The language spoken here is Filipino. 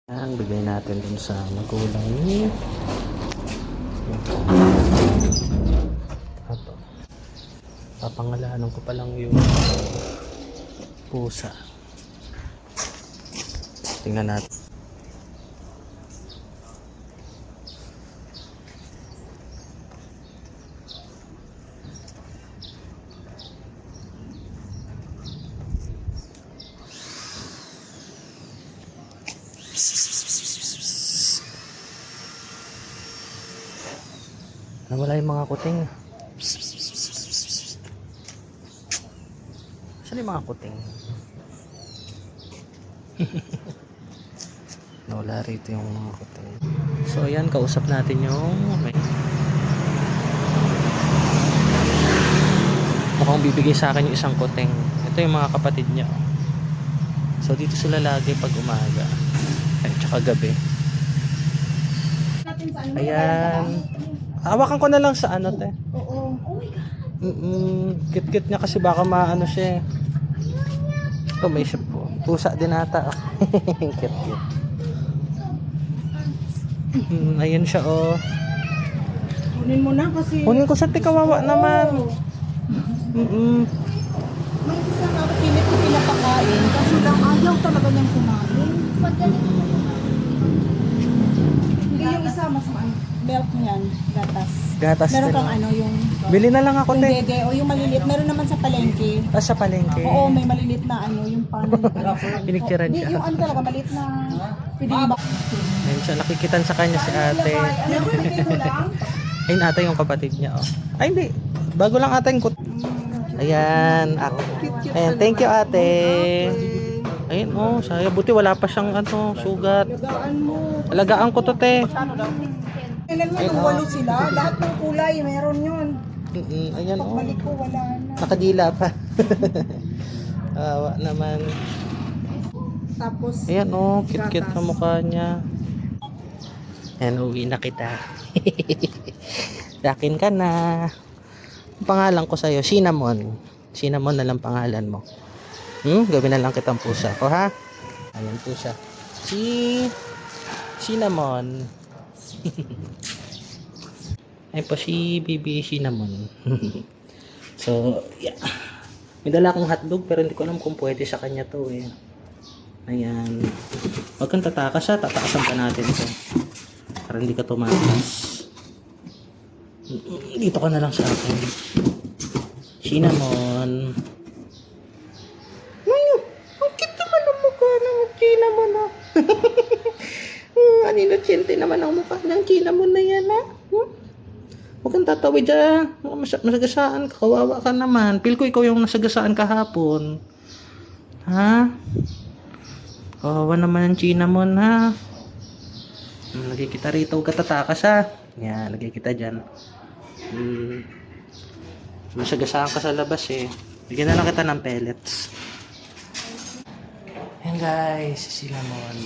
Yan, bigay natin dun sa magulang ni ito. Papangalanan ko pa lang yung pusa. Tingnan natin. Nawala yung mga kuting. Saan yung mga kuting? Nawala rito yung mga kuting. So ayan, kausap natin yung mukhang bibigay sa akin yung isang kuting. Ito yung mga kapatid niya. So dito sila lagi pag umaga at saka gabi. Ayan. Hawakan ko na lang sa ano, te. Oo. Oh my God. Kit-kit niya kasi baka maano siya. Ito may siya po. Pusa din ata. Kit-kit. Ayun siya, oh. Kunin mo na kasi. Kunin ko sa kawawa naman. May isa nga pilit ko pinapakain kasi lang ayaw talaga niyang kumain. Hindi yung isa mas milk niyan, gatas. Gatas Meron din. kang ano yung Bili na lang ako, yung te. dede o yung maliliit. Meron naman sa palengke. Sa palengke. Oo, may maliliit na ano yung pan. Pinicturean Hindi, siya. yung ano talaga maliit na pwedeng ba? Ayun siya. Nakikitan sa kanya si ate. Ano ba bigay mo lang? Ayun ata yung kapatid niya, oh. Ay, hindi. Bago lang ata yung Ayan. Ayan. Thank you, ate. Ayun, oh. Saya. Buti wala pa siyang ano, sugat. Lagaan mo. Alagaan ko to, te. Kailan mo nung walo sila? Lahat ng kulay, meron yun. Ayan, oh. Pagbalik ko, wala na. Nakadila pa. Awa naman. Tapos, Ayan, oh. Kit-kit na mukha niya. Ayan, uwi na kita. Dakin ka na. Ang pangalan ko sa'yo, Cinnamon. Cinnamon na lang pangalan mo. Gawin na lang kitang pusa ko, ha? Ayan po siya. Cinnamon. Ayan po si Baby Cinnamon. So, yeah. May dala akong hotdog pero hindi ko alam kung pwede sa kanya to, eh. Ayan. Huwag kang tatakas, ha? Tatakasan pa natin to. Para hindi ka tumakas. Dito ka na lang sa akin. Cinnamon. Ang cute naman ang mukha ng Cinnamon, ha? Ang inosyente naman ang mukha ng Cinnamon na yan, ha? Huwag kang tatawid, ha? Masagasaan ka, kawawa ka naman. Feel ko ikaw yung nasagasaan kahapon. Ha? Kawawa naman ang Cinnamon, ha? Lagay kita rito, huwag ka tatakas, ha? Yan, lagay kita dyan. Masagasaan ka sa labas, eh. Bigyan na lang kita ng pellets. Ayan, guys, Cinnamon.